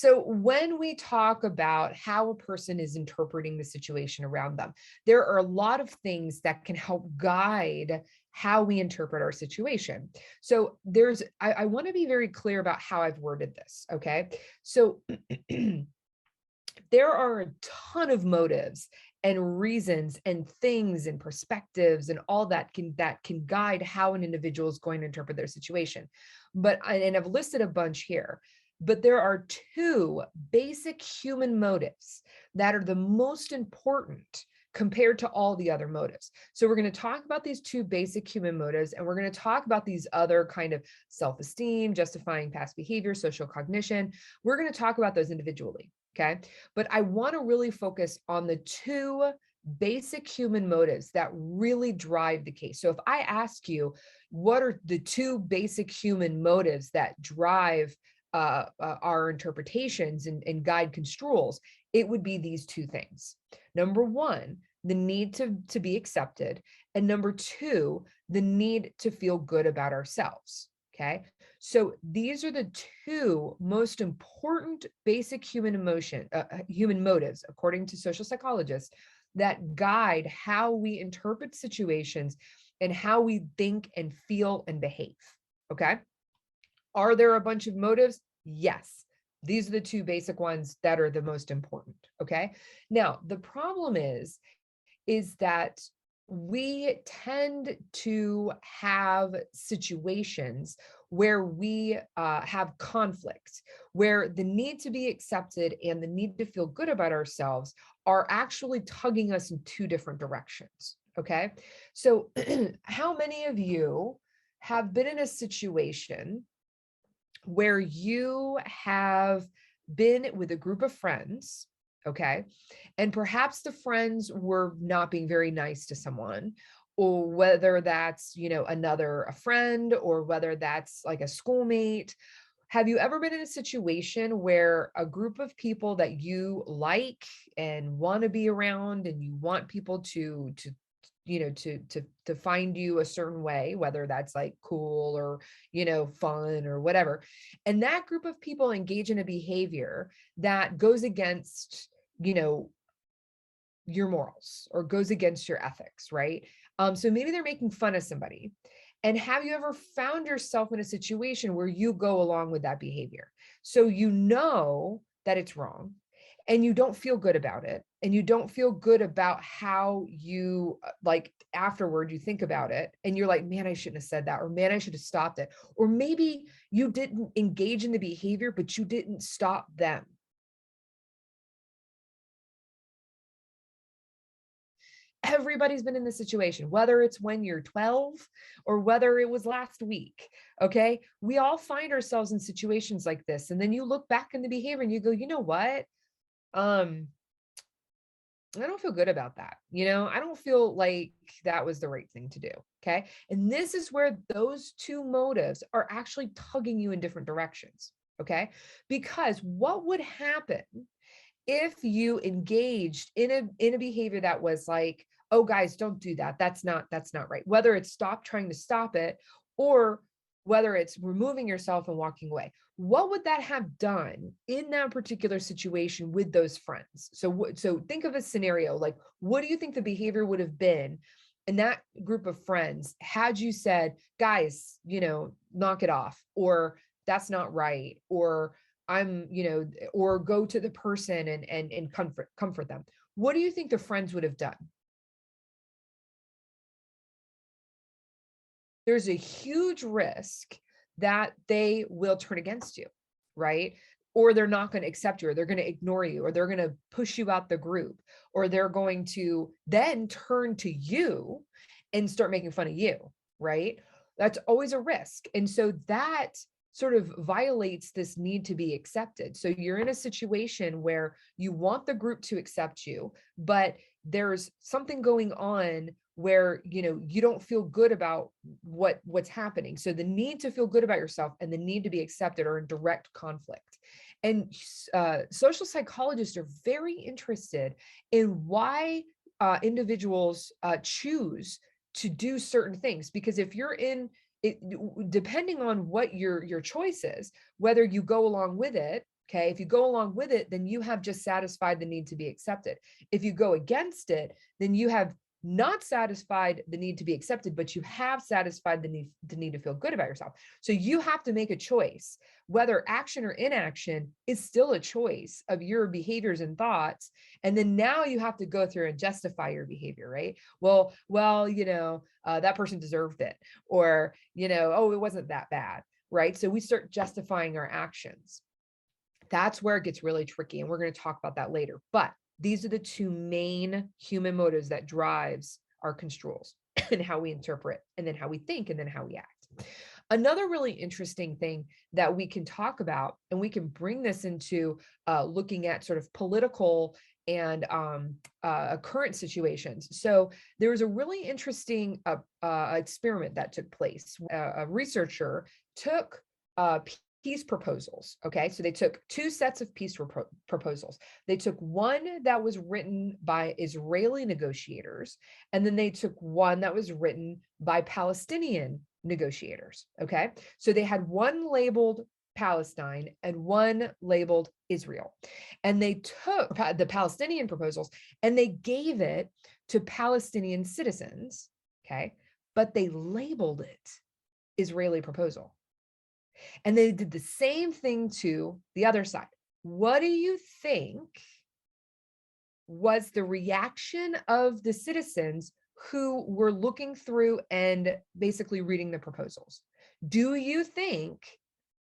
So when we talk about how a person is interpreting the situation around them, there are a lot of things that can help guide how we interpret our situation. So I want to be very clear about how I've worded this. Okay. So there are a ton of motives and reasons and things and perspectives and all that can guide how an individual is going to interpret their situation. And I've listed a bunch here, but there are two basic human motives that are the most important compared to all the other motives. So we're going to talk about these two basic human motives, and we're going to talk about these other kind of self-esteem, justifying past behavior, social cognition. We're going to talk about those individually. Okay. But I want to really focus on the two basic human motives that really drive the case. So if I ask you, what are the two basic human motives that drive our interpretations and guide construals, it would be these two things. Number one, the need to be accepted. And number two, the need to feel good about ourselves. Okay. So these are the two most important basic human motives, according to social psychologists, that guide how we interpret situations and how we think and feel and behave. Okay. Are there a bunch of motives? Yes. These are the two basic ones that are the most important. Okay. Now, the problem is that we tend to have situations where we have conflict, where the need to be accepted and the need to feel good about ourselves are actually tugging us in two different directions. Okay. So how many of you have been in a situation where you have been with a group of friends, okay, and perhaps the friends were not being very nice to someone, or whether that's, a friend, or whether that's like a schoolmate? Have you ever been in a situation where a group of people that you like and want to be around, and you want people to find you a certain way, whether that's like cool or, fun or whatever, and that group of people engage in a behavior that goes against, your morals, or goes against your ethics, right? So maybe they're making fun of somebody. And have you ever found yourself in a situation where you go along with that behavior? So you know that it's wrong, and you don't feel good about it, and you don't feel good about how you, like, afterward you think about it, and you're like, man, I shouldn't have said that, or man, I should have stopped it. Or maybe you didn't engage in the behavior, but you didn't stop them. Everybody's been in this situation, whether it's when you're 12 or whether it was last week. Okay. We all find ourselves in situations like this. And then you look back in the behavior and you go, you know what? Um, I don't feel good about that. I don't feel like that was the right thing to do. Okay. And this is where those two motives are actually tugging you in different directions. Okay. Because what would happen if you engaged in a behavior that was like, oh guys, don't do that, that's not right, whether it's stop trying to stop it, or whether it's removing yourself and walking away? What would that have done in that particular situation with those friends? So think of a scenario, like, what do you think the behavior would have been in that group of friends had you said, guys, knock it off, or that's not right, or or go to the person and comfort them? What do you think the friends would have done? There's a huge risk that they will turn against you, right? Or they're not going to accept you, or they're going to ignore you, or they're going to push you out the group, or they're going to then turn to you and start making fun of you, right? That's always a risk. And so that sort of violates this need to be accepted. So you're in a situation where you want the group to accept you, but there's something going on where you don't feel good about what's happening. So the need to feel good about yourself and the need to be accepted are in direct conflict. And social psychologists are very interested in why individuals choose to do certain things, because if you're in it, depending on what your choice is, whether you go along with it, Okay. If you go along with it, then you have just satisfied the need to be accepted. If you go against it, then you have not satisfied the need to be accepted, but you have satisfied the need to feel good about yourself. So you have to make a choice. Whether action or inaction is still a choice of your behaviors and thoughts. And then now you have to go through and justify your behavior, right? Well, that person deserved it, or, oh, it wasn't that bad, right? So we start justifying our actions. That's where it gets really tricky. And we're going to talk about that later. But these are the two main human motives that drives our construals and how we interpret, and then how we think, and then how we act. Another really interesting thing that we can talk about, and we can bring this into looking at sort of political and current situations. So there was a really interesting experiment that took place. A researcher took peace proposals. Okay. So they took two sets of peace proposals. They took one that was written by Israeli negotiators, and then they took one that was written by Palestinian negotiators. Okay. So they had one labeled Palestine and one labeled Israel. And they took the Palestinian proposals and they gave it to Palestinian citizens. Okay. But they labeled it Israeli proposal. And they did the same thing to the other side. What do you think was the reaction of the citizens who were looking through and basically reading the proposals? Do you think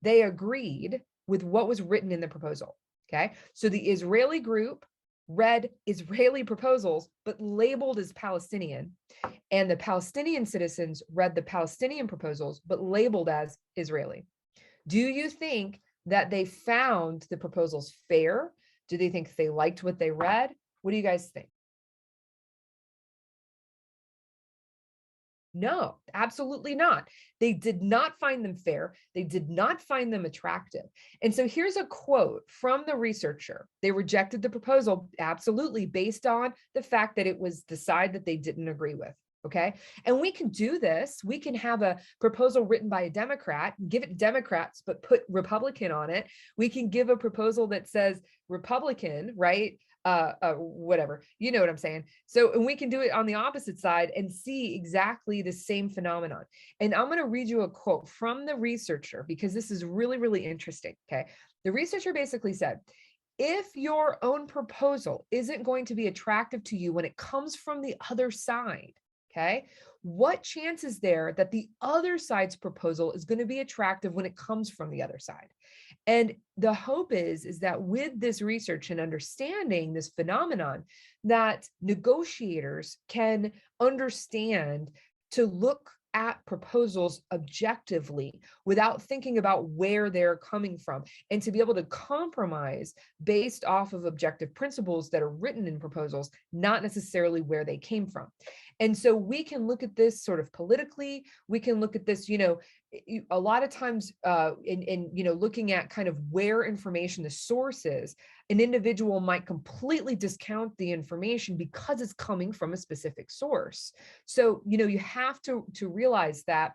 they agreed with what was written in the proposal? Okay. So the Israeli group read Israeli proposals, but labeled as Palestinian. And the Palestinian citizens read the Palestinian proposals, but labeled as Israeli. Do you think that they found the proposals fair? Do they think they liked what they read? What do you guys think? No, absolutely not. They did not find them fair. They did not find them attractive. And so here's a quote from the researcher. They rejected the proposal absolutely based on the fact that it was the side that they didn't agree with. Okay. And we can do this. We can have a proposal written by a Democrat, give it Democrats, but put Republican on it. We can give a proposal that says Republican, right? Whatever, you know what I'm saying? So, and we can do it on the opposite side and see exactly the same phenomenon. And I'm going to read you a quote from the researcher, because this is really, really interesting. Okay. The researcher basically said, if your own proposal isn't going to be attractive to you when it comes from the other side, okay, what chance is there that the other side's proposal is going to be attractive when it comes from the other side? And the hope is that with this research and understanding this phenomenon, that negotiators can understand to look at proposals objectively without thinking about where they're coming from, and to be able to compromise based off of objective principles that are written in proposals, not necessarily where they came from. And so we can look at this sort of politically. We can look at this, a lot of times in looking at kind of where information, the source is, an individual might completely discount the information because it's coming from a specific source. So, you have to realize that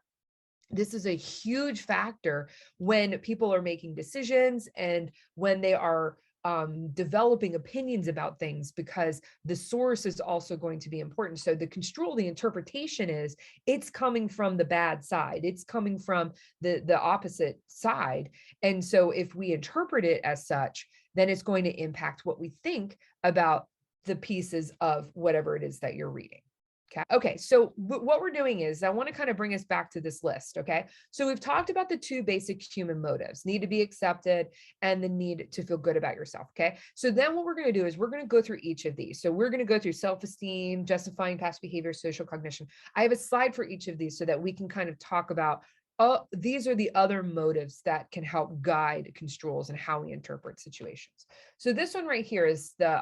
this is a huge factor when people are making decisions and when they are developing opinions about things, because the source is also going to be important. So the construal, the interpretation is it's coming from the bad side. It's coming from the opposite side. And so if we interpret it as such, then it's going to impact what we think about the pieces of whatever it is that you're reading. Okay. So what we're doing is I want to kind of bring us back to this list. Okay. So we've talked about the two basic human motives: need to be accepted and the need to feel good about yourself. Okay. So then what we're going to do is we're going to go through each of these. So we're going to go through self-esteem, justifying past behavior, social cognition. I have a slide for each of these so that we can kind of talk about, oh, these are the other motives that can help guide construals and how we interpret situations. So this one right here is the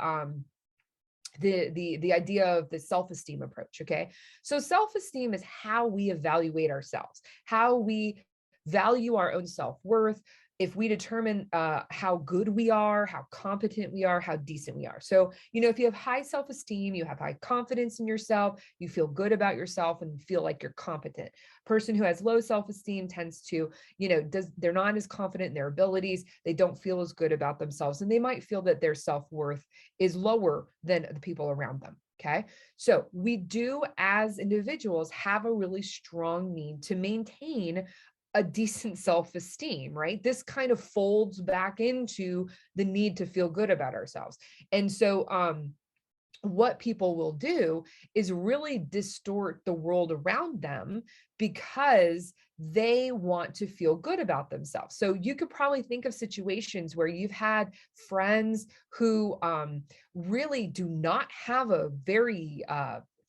idea of the self-esteem approach. Okay. So self-esteem is how we evaluate ourselves, how we value our own self-worth, if we determine how good we are, how competent we are, how decent we are. So, if you have high self-esteem, you have high confidence in yourself, you feel good about yourself and feel like you're competent. Person who has low self-esteem tends to, they're not as confident in their abilities. They don't feel as good about themselves, and they might feel that their self-worth is lower than the people around them. Okay. So we do, as individuals, have a really strong need to maintain a decent self-esteem, right? This kind of folds back into the need to feel good about ourselves. And so, what people will do is really distort the world around them because they want to feel good about themselves. So you could probably think of situations where you've had friends who really do not have a very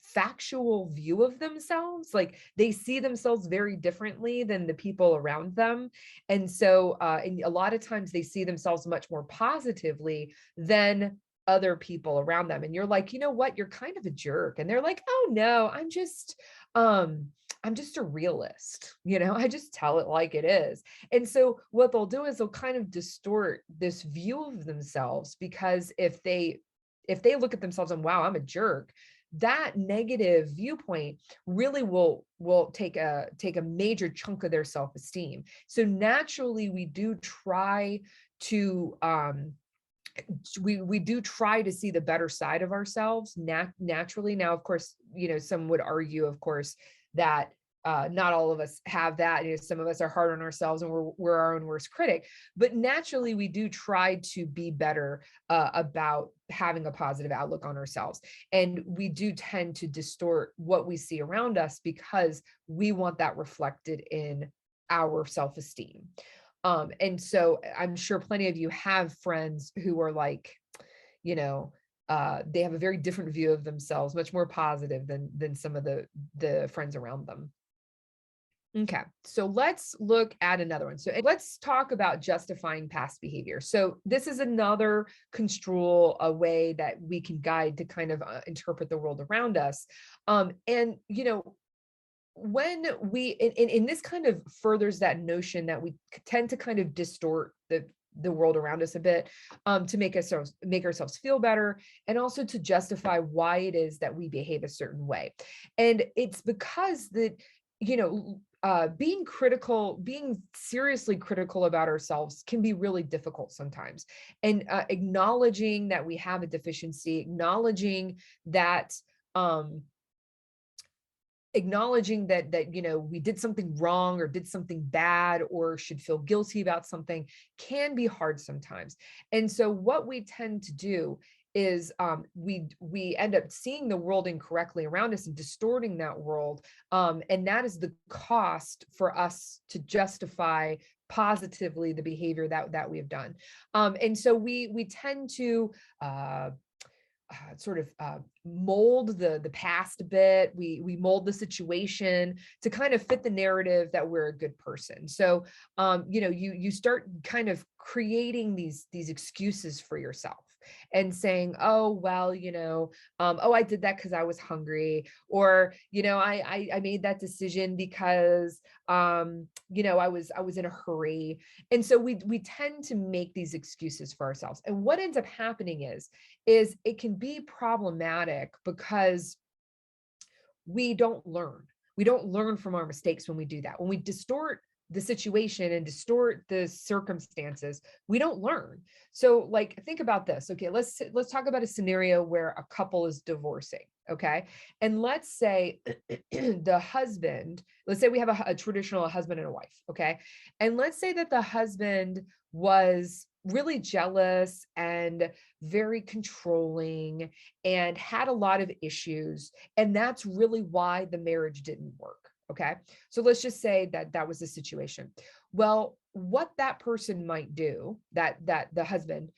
factual view of themselves. Like they see themselves very differently than the people around them. And so, and a lot of times they see themselves much more positively than other people around them. And you're like, you know what, you're kind of a jerk. And they're like, oh no, I'm just a realist, I just tell it like it is. And so what they'll do is they'll kind of distort this view of themselves, because if they look at themselves and, wow, I'm a jerk, that negative viewpoint really will take a major chunk of their self-esteem. So naturally we do try to we do try to see the better side of ourselves naturally. Now, of course, some would argue, of course, that not all of us have that. Some of us are hard on ourselves and we're our own worst critic, but naturally we do try to be better about having a positive outlook on ourselves. And we do tend to distort what we see around us because we want that reflected in our self-esteem. And so I'm sure plenty of you have friends who are like, they have a very different view of themselves, much more positive than some of the friends around them. Okay, so let's look at another one. So let's talk about justifying past behavior. So this is another construal, a way that we can guide to kind of interpret the world around us. And when we in this kind of furthers that notion that we tend to kind of distort the world around us a bit, to make ourselves feel better, and also to justify why it is that we behave a certain way. And it's because that being seriously critical about ourselves can be really difficult sometimes. And acknowledging that we have a deficiency, acknowledging that we did something wrong or did something bad or should feel guilty about something can be hard sometimes. And so what we tend to do is we end up seeing the world incorrectly around us and distorting that world. And that is the cost for us to justify positively the behavior that we have done. And so we tend to sort of mold the past a bit. We mold the situation to kind of fit the narrative that we're a good person. So you start kind of creating these excuses for yourself and saying, oh well, oh, I did that because I was hungry, or I made that decision because I was in a hurry. And so we tend to make these excuses for ourselves. And what ends up happening is it can be problematic because we don't learn. We don't learn from our mistakes when we do that. When we distort the situation and distort the circumstances, we don't learn. So like, think about this. Okay, let's talk about a scenario where a couple is divorcing. Okay. And let's say the husband, let's say we have a traditional husband and a wife. Okay. And let's say that the husband was really jealous and very controlling and had a lot of issues. And that's really why the marriage didn't work. Okay. So let's just say that was the situation. Well, what that person might do, that the husband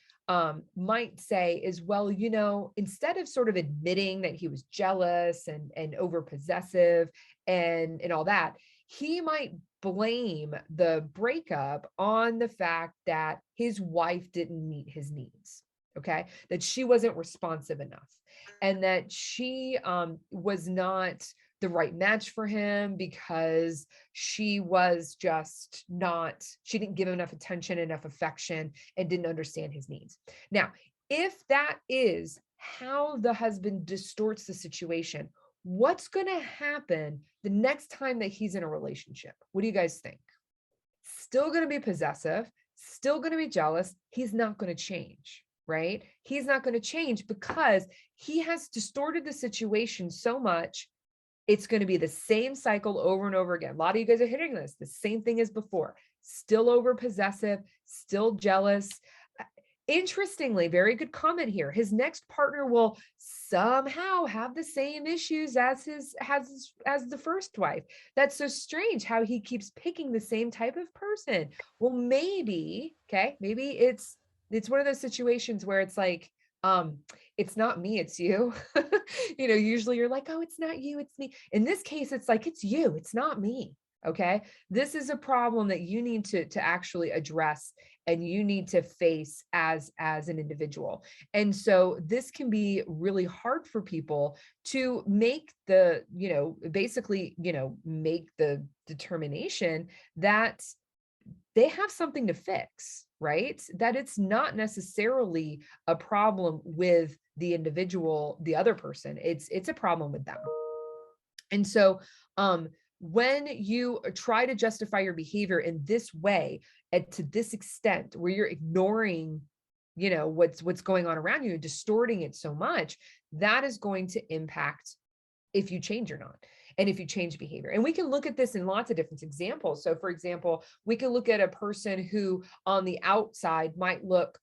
might say is, well, instead of sort of admitting that he was jealous and over possessive and all that, he might blame the breakup on the fact that his wife didn't meet his needs. Okay. That she wasn't responsive enough, and that she was not the right match for him because she was just not, she didn't give him enough attention, enough affection, and didn't understand his needs. Now, if that is how the husband distorts the situation, what's going to happen the next time that he's in a relationship? What do you guys think? Still going to be possessive, still going to be jealous. He's not going to change, right? He's not going to change because he has distorted the situation so much. It's going to be the same cycle over and over again. A lot of you guys are hitting this, the same thing as before, still over possessive, still jealous. Interestingly, very good comment here. His next partner will somehow have the same issues as as the first wife. That's so strange how he keeps picking the same type of person. Well, maybe, okay, maybe it's one of those situations where it's like, it's not me, it's you. Usually you're like, oh, it's not you, it's me. In this case, it's like, it's you, it's not me. Okay. This is a problem that you need to actually address and you need to face as an individual. And so this can be really hard for people to make the, basically, make the determination that they have something to fix, right? That it's not necessarily a problem with the individual, the other person. It's a problem with them. And so, when you try to justify your behavior in this way and to this extent, where you're ignoring, what's going on around you, distorting it so much, that is going to impact if you change or not, and if you change behavior. And we can look at this in lots of different examples. So for example, we can look at a person who on the outside might look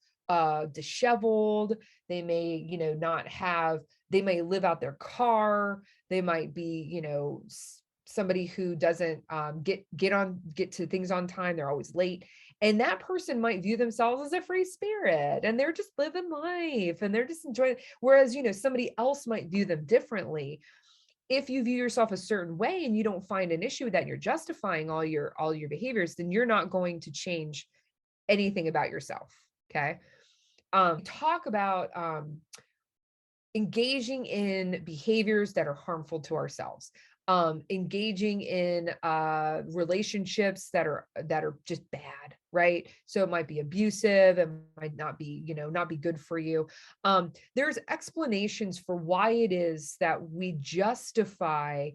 disheveled. They may, not have, they may live out their car. They might be, somebody who doesn't get to things on time. They're always late. And that person might view themselves as a free spirit and they're just living life and they're just enjoying it. Whereas, somebody else might view them differently. If you view yourself a certain way and you don't find an issue with that, you're justifying all your behaviors, then you're not going to change anything about yourself. Okay. Talk about engaging in behaviors that are harmful to ourselves, engaging in relationships that are just bad, right? So it might be abusive, it might not be, not be good for you. There's explanations for why it is that we justify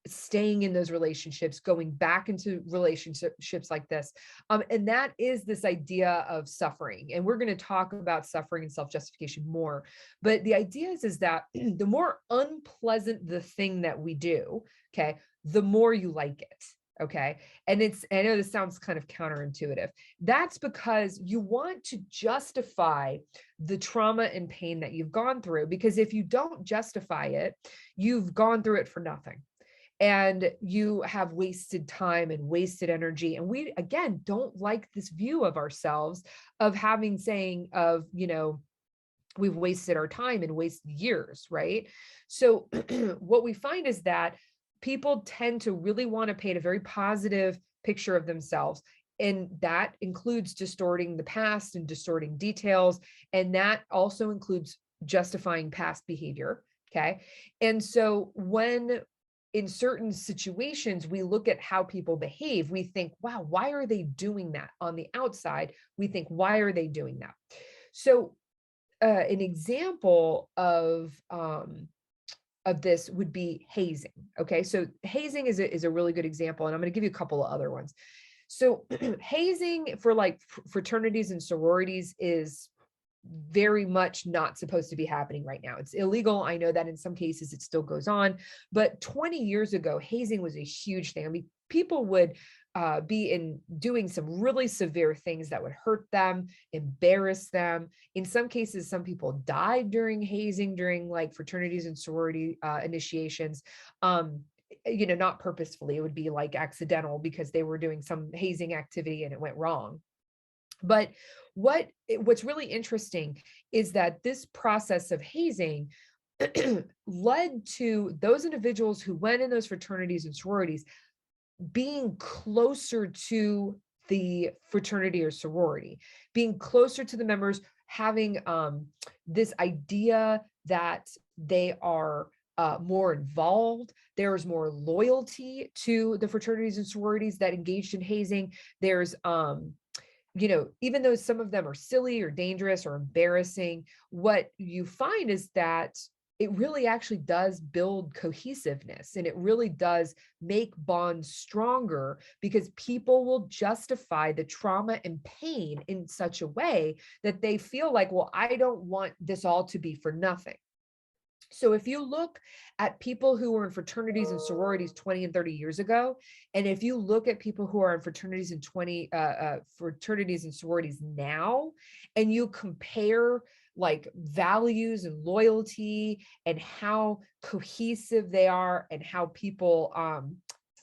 staying in those relationships, going back into relationships like this. And that is this idea of suffering. And we're going to talk about suffering and self-justification more. But the idea is that the more unpleasant the thing that we do, okay, the more you like it. Okay. And I know this sounds kind of counterintuitive. That's because you want to justify the trauma and pain that you've gone through, because if you don't justify it, you've gone through it for nothing. And you have wasted time and wasted energy. And we, again, don't like this view of ourselves of we've wasted our time and wasted years, right? So what we find is that people tend to really want to paint a very positive picture of themselves. And that includes distorting the past and distorting details. And that also includes justifying past behavior. Okay. And so when in certain situations, we look at how people behave, we think, wow, why are they doing that? On the outside, we think, why are they doing that? So an example of this would be hazing. Okay, so hazing is a really good example, and I'm going to give you a couple of other ones. So hazing for like fraternities and sororities is very much not supposed to be happening right now. It's illegal. I know that in some cases it still goes on, but 20 years ago, hazing was a huge thing. I mean, people would be doing some really severe things that would hurt them, embarrass them. In some cases, some people died during hazing, during like fraternities and sorority initiations. Not purposefully. It would be like accidental because they were doing some hazing activity and it went wrong. But what's really interesting is that this process of hazing led to those individuals who went in those fraternities and sororities being closer to the fraternity or sorority, being closer to the members, having this idea that they are more involved. There's more loyalty to the fraternities and sororities that engaged in hazing. There's, even though some of them are silly or dangerous or embarrassing, what you find is that it really actually does build cohesiveness, and it really does make bonds stronger, because people will justify the trauma and pain in such a way that they feel like, well, I don't want this all to be for nothing. So if you look at people who were in fraternities and sororities 20 and 30 years ago, and if you look at people who are in fraternities and sororities now, and you compare like values and loyalty and how cohesive they are and how people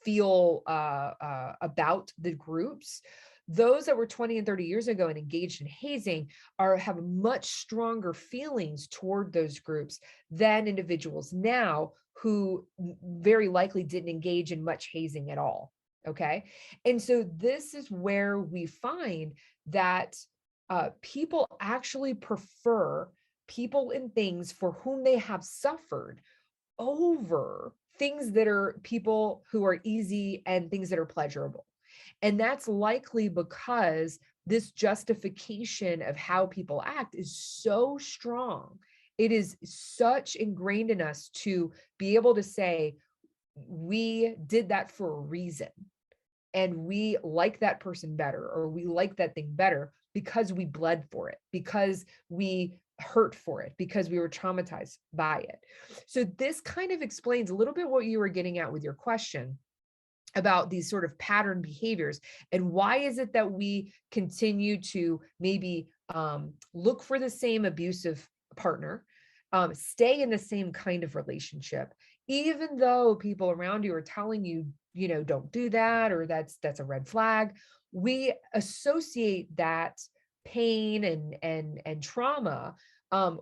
feel about the groups, those that were 20 and 30 years ago and engaged in hazing have much stronger feelings toward those groups than individuals now who very likely didn't engage in much hazing at all. Okay. And so this is where we find that people actually prefer people and things for whom they have suffered over things that are people who are easy and things that are pleasurable. And that's likely because this justification of how people act is so strong. It is such ingrained in us to be able to say, we did that for a reason, and we like that person better, or we like that thing better because we bled for it, because we hurt for it, because we were traumatized by it. So this kind of explains a little bit what you were getting at with your question about these sort of pattern behaviors, and why is it that we continue to maybe look for the same abusive partner, stay in the same kind of relationship, even though people around you are telling you, don't do that, or that's a red flag. We associate that pain and trauma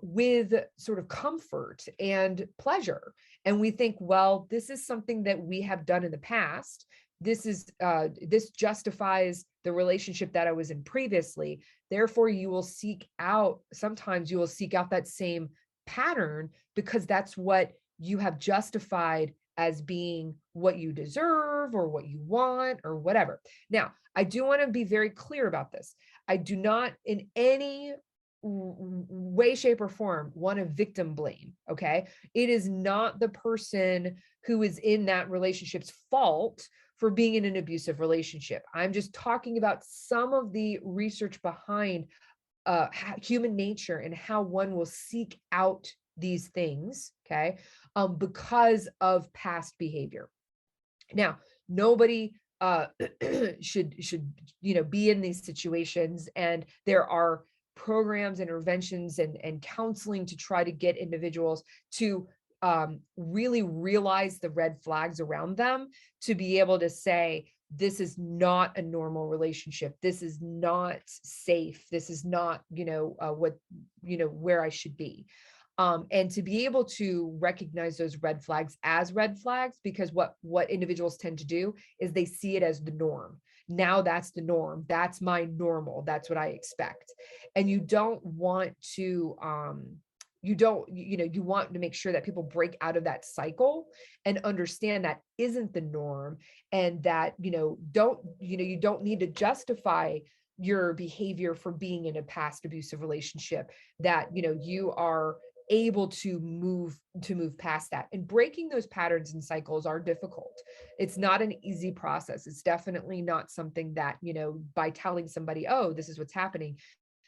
with sort of comfort and pleasure. And we think, well, this is something that we have done in the past. This justifies the relationship that I was in previously. Therefore, sometimes you will seek out that same pattern, because that's what you have justified as being what you deserve or what you want or whatever. Now, I do want to be very clear about this. I do not in any way, shape, or form want to victim blame. Okay. It is not the person who is in that relationship's fault for being in an abusive relationship. I'm just talking about some of the research behind human nature and how one will seek out these things. Okay. Because of past behavior. Now, nobody should be in these situations, and there are programs, interventions, and counseling to try to get individuals to really realize the red flags around them, to be able to say, this is not a normal relationship, this is not safe, this is not where I should be. And to be able to recognize those red flags as red flags, because what individuals tend to do is they see it as the norm. Now that's the norm. That's my normal. That's what I expect. And you don't want to, you want to make sure that people break out of that cycle and understand that isn't the norm, and that, you don't need to justify your behavior for being in a past abusive relationship, that, you are able to move past that. And breaking those patterns and cycles are difficult. It's not an easy process. It's definitely not something that, by telling somebody, oh, this is what's happening,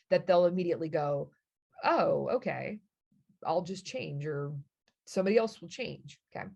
that they'll immediately go, oh, okay, I'll just change, or somebody else will change. Okay.